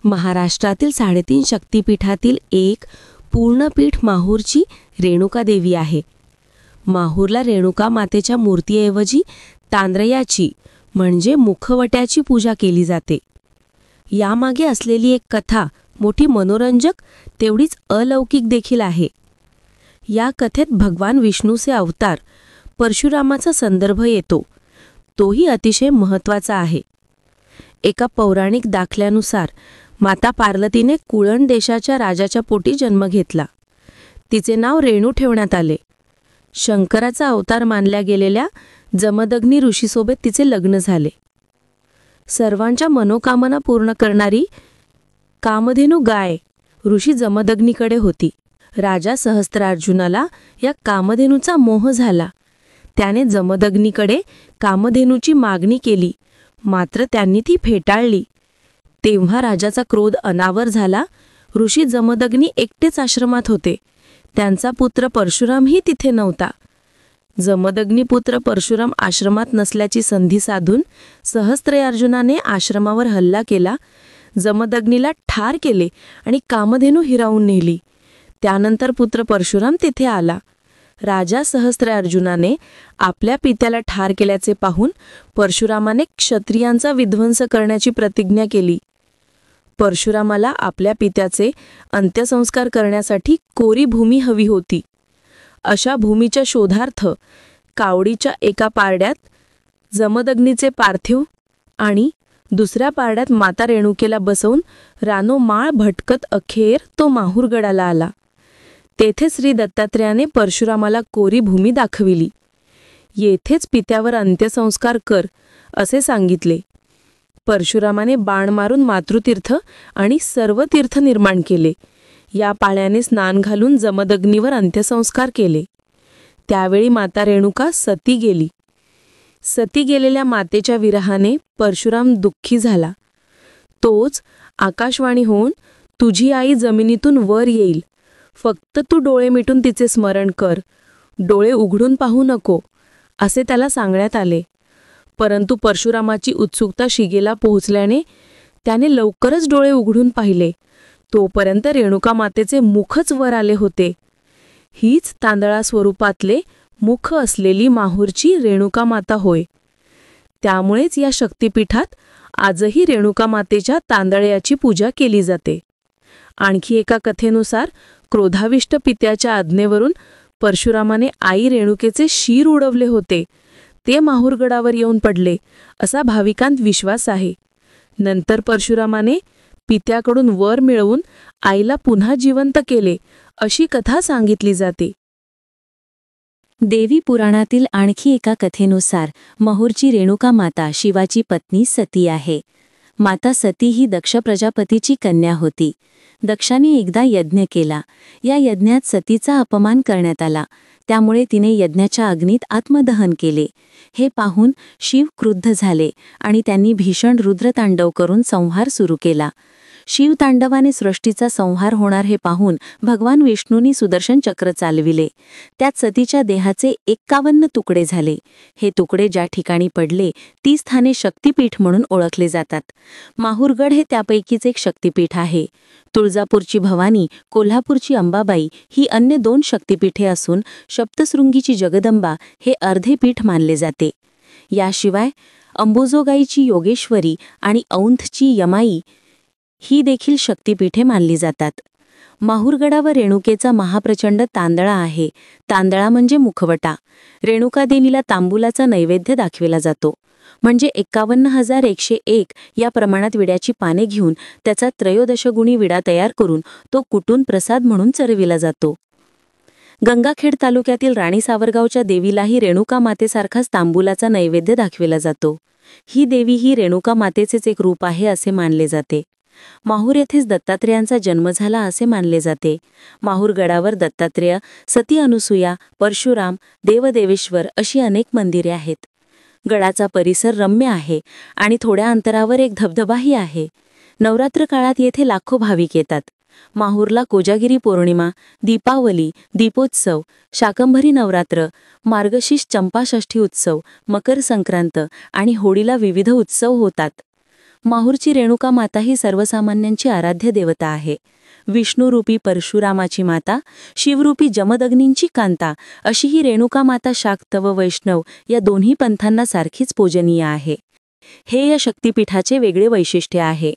महाराष्ट्रातील 3.5 शक्तिपीठातील एक पूर्णपीठ माहूरची रेणुका देवी आहे. माहूरला रेणुका मातेच्या मूर्तीऐवजी तांदळ्याची म्हणजे मुखवट्याची पूजा केली जाते. यामागे असलेली एक कथा मोठी मनोरंजक तेवढीच अलौकिक देखील आहे. या कथेत भगवान विष्णूचे अवतार परशुरामाचा संदर्भ येतो. तोही अतिशय महत्त्वाचा आहे. एका पौराणिक दाखल्यानुसार माता पार्वतीने कुळण देशाच्या राजाच्या पोटी जन्म घेतला. तिचे नाव रेणू ठेवण्यात आले. शंकराचा अवतार मानल्या गेलेल्या जमदग्नी ऋषीसोबत तिचे लग्न झाले. सर्वांच्या मनोकामना पूर्ण करणारी कामधेनू गाय ऋषी जमदग्नीकडे होती. राजा सहस्त्रार्जुनाला या कामधेनूचा मोह झाला. त्याने जमदग्नीकडे कामधेनूची मागणी केली, मात्र त्यांनी ती फेटाळली. तेव्हा राजाचा क्रोध अनावर झाला. ऋषी जमदग्नी एकटेच आश्रमात होते. त्यांचा पुत्र परशुरामही तिथे नव्हता. जमदग्नी पुत्र परशुराम आश्रमात नसल्याची संधी साधून सहस्त्रार्जुनाने आश्रमावर हल्ला केला. जमदग्नीला ठार केले आणि कामधेनू हिरावून नेली. त्यानंतर पुत्र परशुराम तिथे आला. राजा सहस्त्रार्जुनाने आपल्या पित्याला ठार केल्याचे पाहून परशुरामाने क्षत्रियांचा विध्वंस करण्याची प्रतिज्ञा केली. परशुरामाला आपल्या पित्याचे अंत्यसंस्कार करण्यासाठी कोरी भूमी हवी होती. अशा भूमीच्या शोधार्थ कावडीच्या एका पारड्यात जमदग्नीचे पार्थिव आणि दुसऱ्या पारड्यात माता रेणुकेला बसवून रानोमाळ भटकत अखेर तो माहूरगडाला आला. तेथे श्री दत्तात्रेयाने परशुरामाला कोरी भूमी दाखविली. येथेच पित्यावर अंत्यसंस्कार कर असे सांगितले. परशुरामाने बाण मारून मातृतीर्थ आणि सर्व तीर्थ निर्माण केले. या पाण्याने स्नान घालून जमदग्नीवर अंत्यसंस्कार केले. त्यावेळी माता रेणुका सती गेली. सती गेलेल्या मातेच्या विरहाने परशुराम दुःखी झाला. तोच आकाशवाणी होऊन तुझी आई जमिनीतून वर येईल, फक्त तू डोळे मिटून तिचे स्मरण कर, डोळे उघडून पाहू नको असे त्याला सांगण्यात आले. परंतु परशुरामाची उत्सुकता शिगेला पोहोचल्याने त्याने लवकरच डोळे उघडून पाहिले. तोपर्यंत रेणुका मातेचे मुखच वर आले होते. हीच तांदळा स्वरूपातले मुख असलेली माहूरची रेणुका माता होय. त्यामुळेच या शक्तिपीठात आजही रेणुका मातेच्या तांदळ्याची पूजा केली जाते. आणखी एका कथेनुसार क्रोधाविष्ट पित्याच्या आज्ञेवरून परशुरामाने आई रेणुकेचे शीर उडवले होते. ते माहूरगडावर येऊन पडले असा भाविकांत विश्वास आहे. नंतर परशुरामाने पित्याकडून वर मिळवून आईला पुन्हा जिवंत केले अशी कथा सांगितली जाते. देवी पुराणातील आणखी एका कथेनुसार माहूरची रेणुका माता शिवाची पत्नी सती आहे. माता सती ही दक्ष प्रजापतीची कन्या होती. दक्षाने एकदा यज्ञ केला. या यज्ञात सतीचा अपमान करण्यात आला. त्यामुळे तिने यज्ञाच्या अग्नीत आत्मदहन केले. हे पाहून शिव क्रुद्ध झाले आणि त्यांनी भीषण रुद्रतांडव करून संहार सुरू केला. शिवतांडवाने सृष्टीचा संहार होणार हे पाहून भगवान विष्णूंनी सुदर्शन चक्र चालविले. त्यात सतीच्या देहाचे 51 तुकडे झाले. हे तुकडे ज्या ठिकाणी पडले ती स्थाने शक्तिपीठ म्हणून ओळखले जातात. माहूरगड हे त्यापैकीच एक शक्तिपीठ आहे. तुळजापूरची भवानी, कोल्हापूरची अंबाबाई ही अन्य 2 शक्तिपीठे असून सप्तशृंगीची जगदंबा हे अर्धे पीठ मानले जाते. याशिवाय अंबुजोगाईची योगेश्वरी आणि औंधची यमाई ही देखील शक्तिपीठे मानली जातात. माहूरगडावर रेणुकेचा महाप्रचंड तांदळा आहे. तांदळा म्हणजे मुखवटा. रेणुका देवीला तांबूलाचा नैवेद्य दाखविला जातो. म्हणजे 51,101 या प्रमाणात विड्याची पाने घेऊन त्याचा 13 गुणी विडा तयार करून तो कुटून प्रसाद म्हणून चरविला जातो. गंगाखेड तालुक्यातील राणी सावरगावच्या देवीलाही रेणुका मातेसारखाच तांबूलाचा नैवेद्य दाखविला जातो. ही देवी ही रेणुका मातेचेच एक रूप आहे असे मानले जाते. माहूर येथेच दत्तात्रेयांचा जन्म झाला असे मानले जाते. माहूरगडावर दत्तात्रेय, सती अनुसूया, परशुराम, देवदेवेश्वर अशी अनेक मंदिरे आहेत. गडाचा परिसर रम्य आहे आणि थोड्या अंतरावर एक धबधबाही आहे. नवरात्र काळात येथे लाखो भाविक येतात. माहूरला कोजागिरी पौर्णिमा, दीपावली, दीपोत्सव, शाकंभरी नवरात्र, मार्गशीर्ष चंपाषष्ठी उत्सव, मकर संक्रांत आणि होळीला विविध उत्सव होतात. माहूरची रेणुका माता ही सर्वसामान्यांची आराध्य देवता आहे. विष्णुरूपी परशुरामाची माता, शिवरूपी जमदग्नींची कांता अशी ही रेणुका माता शाक्त व वैष्णव या दोन्ही पंथांना सारखीच पूजनीय आहे. हे या शक्तिपीठाचे वेगळे वैशिष्ट्य आहे.